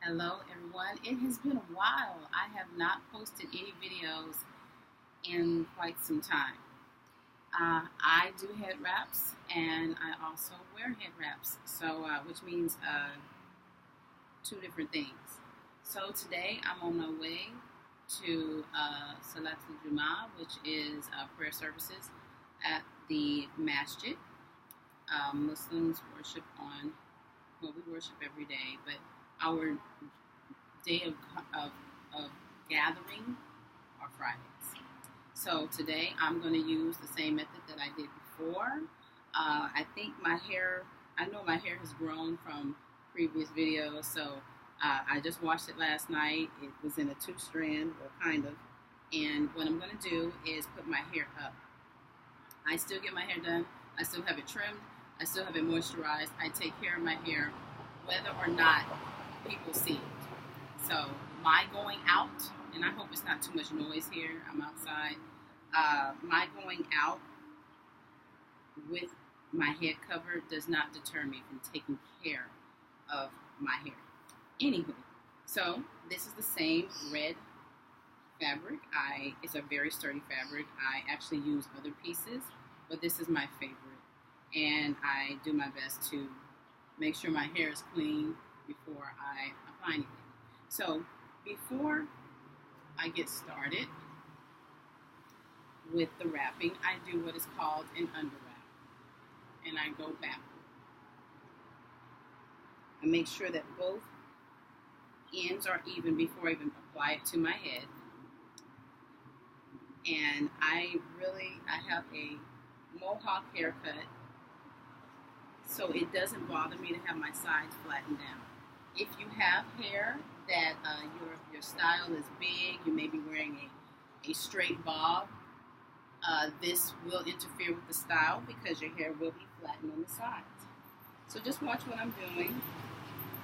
Hello everyone. It has been a while. I have not posted any videos in quite some time. I do head wraps and I also wear head wraps, which means two different things. So today I'm on my way to Salat al-Jum'ah, which is prayer services at the masjid. Muslims worship we worship every day, but our day of gathering are Fridays. So today I'm going to use the same method that I did before. I know my hair has grown from previous videos, so I just washed it last night. It was in a 2-strand, or kind of, and what I'm going to do is put my hair up. I still get my hair done. I still have it trimmed. I still have it moisturized. I take care of my hair whether or not people see it. So my going out, and I hope it's not too much noise here, I'm outside, my going out with my head covered does not deter me from taking care of my hair. Anywho, so this is the same red fabric. It's a very sturdy fabric. I actually use other pieces, but this is my favorite. And I do my best to make sure my hair is clean before I apply anything. So before I get started with the wrapping, I do what is called an underwrap. And I go backward. I make sure that both ends are even before I even apply it to my head. And I have a mohawk haircut, so it doesn't bother me to have my sides flattened down. If you have hair that your style is big, you may be wearing a straight bob, this will interfere with the style because your hair will be flattened on the sides. So just watch what I'm doing,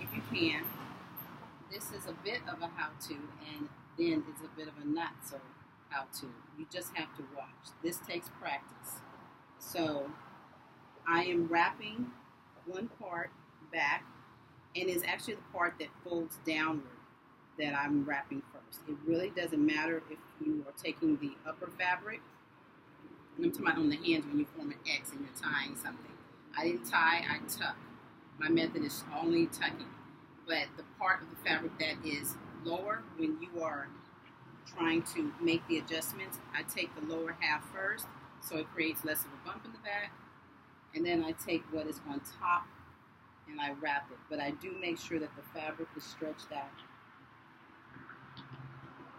if you can. This is a bit of a how-to, and then it's a bit of a not-so how-to. You just have to watch. This takes practice. So I am wrapping one part back, and it's actually the part that folds downward that I'm wrapping first. It really doesn't matter if you are taking the upper fabric, and I'm talking about on the hands when you form an X and you're tying something. I didn't tie, I tuck. My method is only tucking. But the part of the fabric that is lower, when you are trying to make the adjustments, I take the lower half first, so it creates less of a bump in the back. And then I take what is on top and I wrap it. But I do make sure that the fabric is stretched out.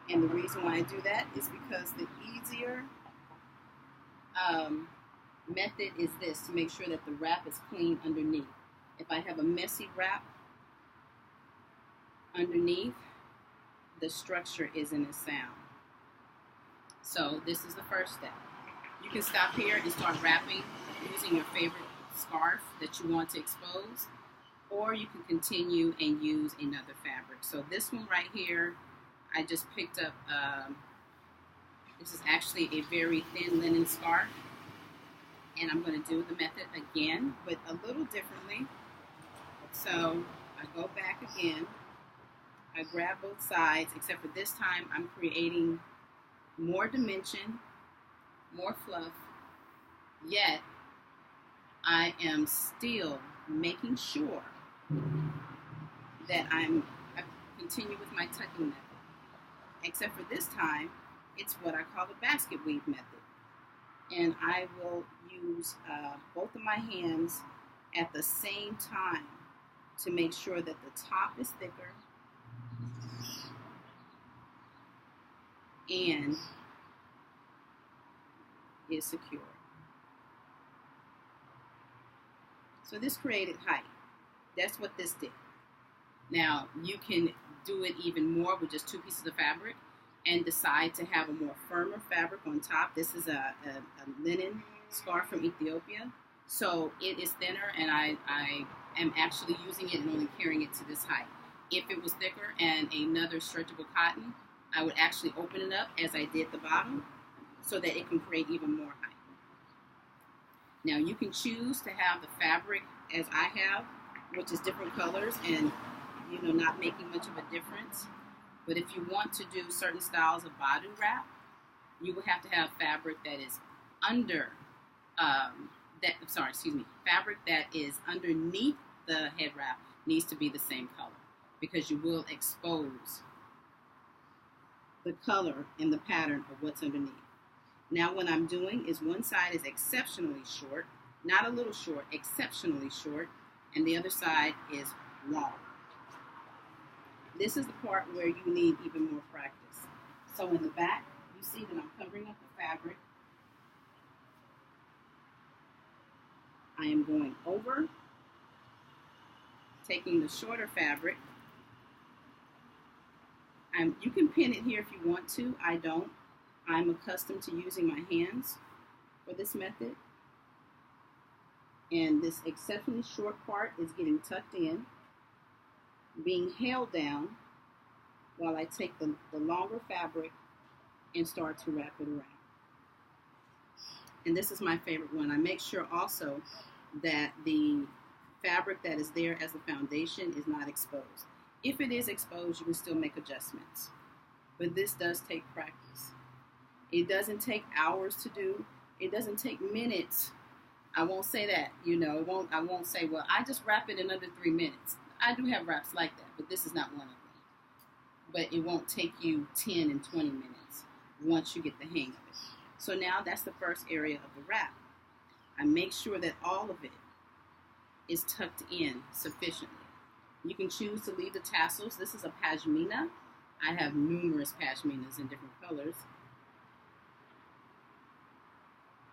And the reason why I do that is because the easier method is this, to make sure that the wrap is clean underneath. If I have a messy wrap underneath, the structure isn't as sound. So this is the first step. You can stop here and start wrapping using your favorite scarf that you want to expose, or you can continue and use another fabric. So this one right here, I just picked up, this is actually a very thin linen scarf, and I'm going to do the method again, but a little differently. So I go back again, I grab both sides, except for this time I'm creating more dimension, more fluff, yet I am still making sure that I continue with my tucking method. Except for this time, it's what I call the basket weave method. And I will use both of my hands at the same time to make sure that the top is thicker and is secure. So this created height. That's what this did. Now you can do it even more with just 2 pieces of fabric and decide to have a more firmer fabric on top. This is a linen scarf from Ethiopia. So it is thinner, and I am actually using it and only carrying it to this height. If it was thicker and another stretchable cotton, I would actually open it up as I did the bottom so that it can create even more height. Now you can choose to have the fabric as I have, which is different colors, and not making much of a difference. But if you want to do certain styles of body wrap, you will have to have fabric that is under fabric that is underneath the head wrap needs to be the same color, because you will expose the color and the pattern of what's underneath. Now what I'm doing is one side is exceptionally short, not a little short, exceptionally short, and the other side is long. This is the part where you need even more practice. So in the back, you see that I'm covering up the fabric. I am going over, taking the shorter fabric. You can pin it here if you want to. I don't. I'm accustomed to using my hands for this method. And this exceptionally short part is getting tucked in, being held down while I take the longer fabric and start to wrap it around. And this is my favorite one. I make sure also that the fabric that is there as the foundation is not exposed. If it is exposed, you can still make adjustments. But this does take practice. It doesn't take hours to do. It doesn't take minutes. I won't say that, I won't say, well, I just wrap it in under 3 minutes. I do have wraps like that, but this is not one of them. But it won't take you 10 and 20 minutes once you get the hang of it. So now that's the first area of the wrap. I make sure that all of it is tucked in sufficiently. You can choose to leave the tassels. This is a pashmina. I have numerous pashminas in different colors.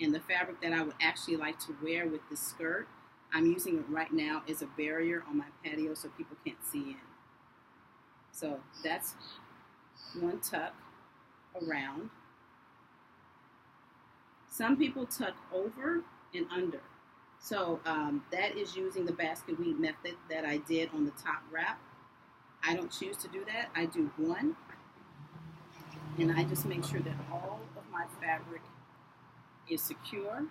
And the fabric that I would actually like to wear with this skirt, I'm using it right now as a barrier on my patio so people can't see in. So that's one tuck around. Some people tuck over and under. So that is using the basket weave method that I did on the top wrap. I don't choose to do that. I do one, and I just make sure that all of my fabric is secure.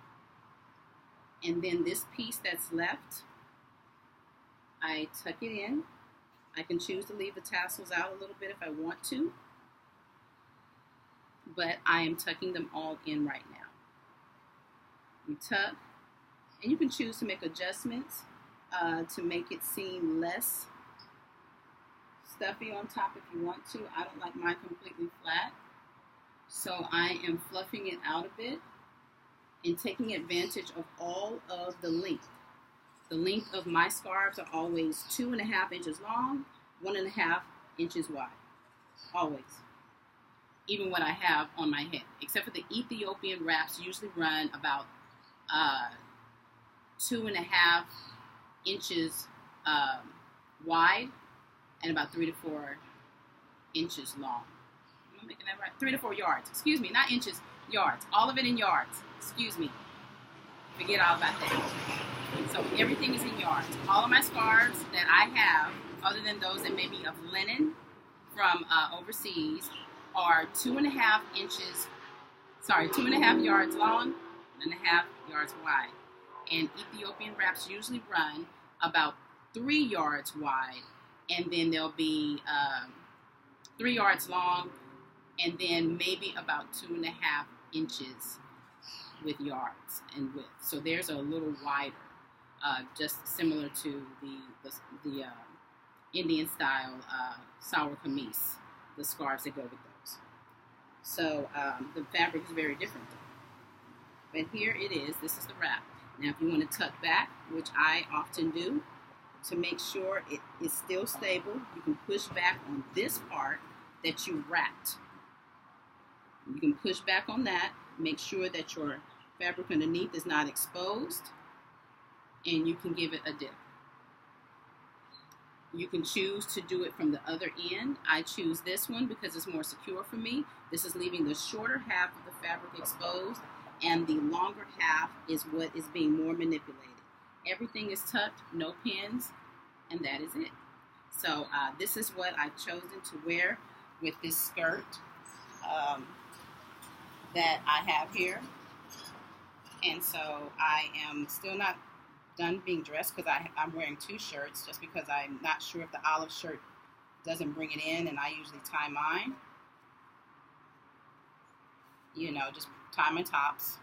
And then this piece that's left, I tuck it in. I can choose to leave the tassels out a little bit if I want to, but I am tucking them all in right now. You tuck, and you can choose to make adjustments to make it seem less stuffy on top if you want to. I don't like mine completely flat, so I am fluffing it out a bit and taking advantage of all of the length. The length of my scarves are always 2.5 inches long, 1.5 inches wide, always. Even what I have on my head, except for the Ethiopian wraps, usually run about 2.5 inches wide and about 3 to 4 inches long. Am I making that right? 3 to 4 yards. Excuse me, not inches, yards. All of it in yards. Excuse me. Forget all about that. So everything is in yards. All of my scarves that I have, other than those that may be of linen from overseas, are 2.5 yards long, 1.5 yards wide. And Ethiopian wraps usually run about 3 yards wide, and then they'll be 3 yards long, and then maybe about 2.5 inches with yards and width. So theirs are a little wider, just similar to the Indian style sour kameez, the scarves that go with those. So the fabric is very different though. But here it is. This is the wrap. Now if you want to tuck back, which I often do, to make sure it is still stable, you can push back on this part that you wrapped. You can push back on that, make sure that your fabric underneath is not exposed, and you can give it a dip. You can choose to do it from the other end. I choose this one because it's more secure for me. This is leaving the shorter half of the fabric exposed, and the longer half is what is being more manipulated. Everything is tucked, no pins, and that is it. So this is what I've chosen to wear with this skirt that I have here. And so I am still not done being dressed because I'm wearing 2 shirts just because I'm not sure if the olive shirt doesn't bring it in, and I usually tie mine. You know, just tie my tops,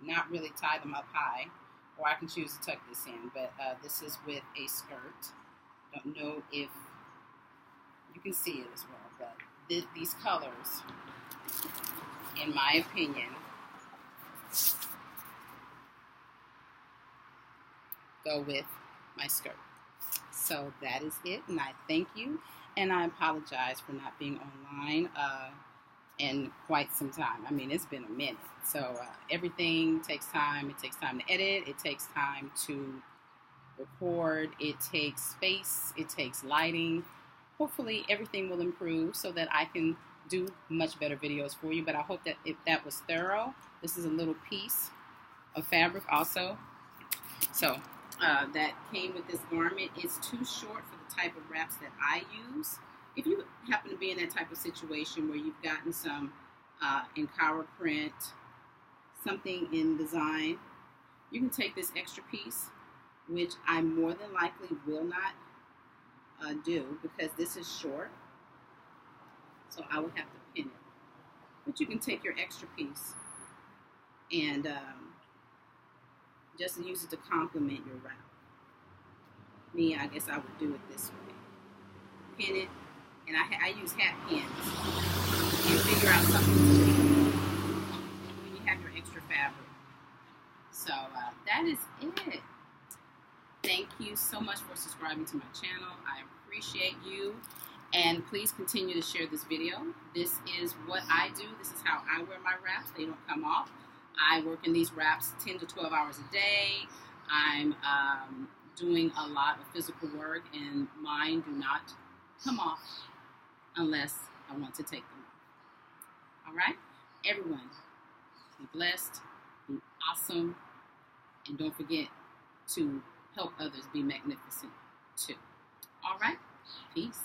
not really tie them up high, or I can choose to tuck this in, but this is with a skirt. Don't know if you can see it as well, but these colors, in my opinion, go with my skirt. So that is it, and I thank you, and I apologize for not being online in quite some time. I mean, it's been a minute. So everything takes time. It takes time to edit. It takes time to record. It takes space. It takes lighting. Hopefully everything will improve so that I can do much better videos for you, but I hope that if that was thorough. This is a little piece of fabric also. So that came with this garment. It's too short for the type of wraps that I use. If you happen to be in that type of situation where you've gotten some Ankara print, something in design, you can take this extra piece, which I more than likely will not do because this is short, so I would have to pin it. But you can take your extra piece and just use it to complement your wrap. Me, I guess I would do it this way. Pin it, and I use hat pins and figure out something to do when you have your extra fabric. So that is it. Thank you so much for subscribing to my channel. I appreciate you. And please continue to share this video. This is what I do. This is how I wear my wraps. They don't come off. I work in these wraps 10 to 12 hours a day. I'm doing a lot of physical work, and mine do not come off unless I want to take them off. All right? Everyone, be blessed, be awesome, and don't forget to help others be magnificent too. All right? Peace.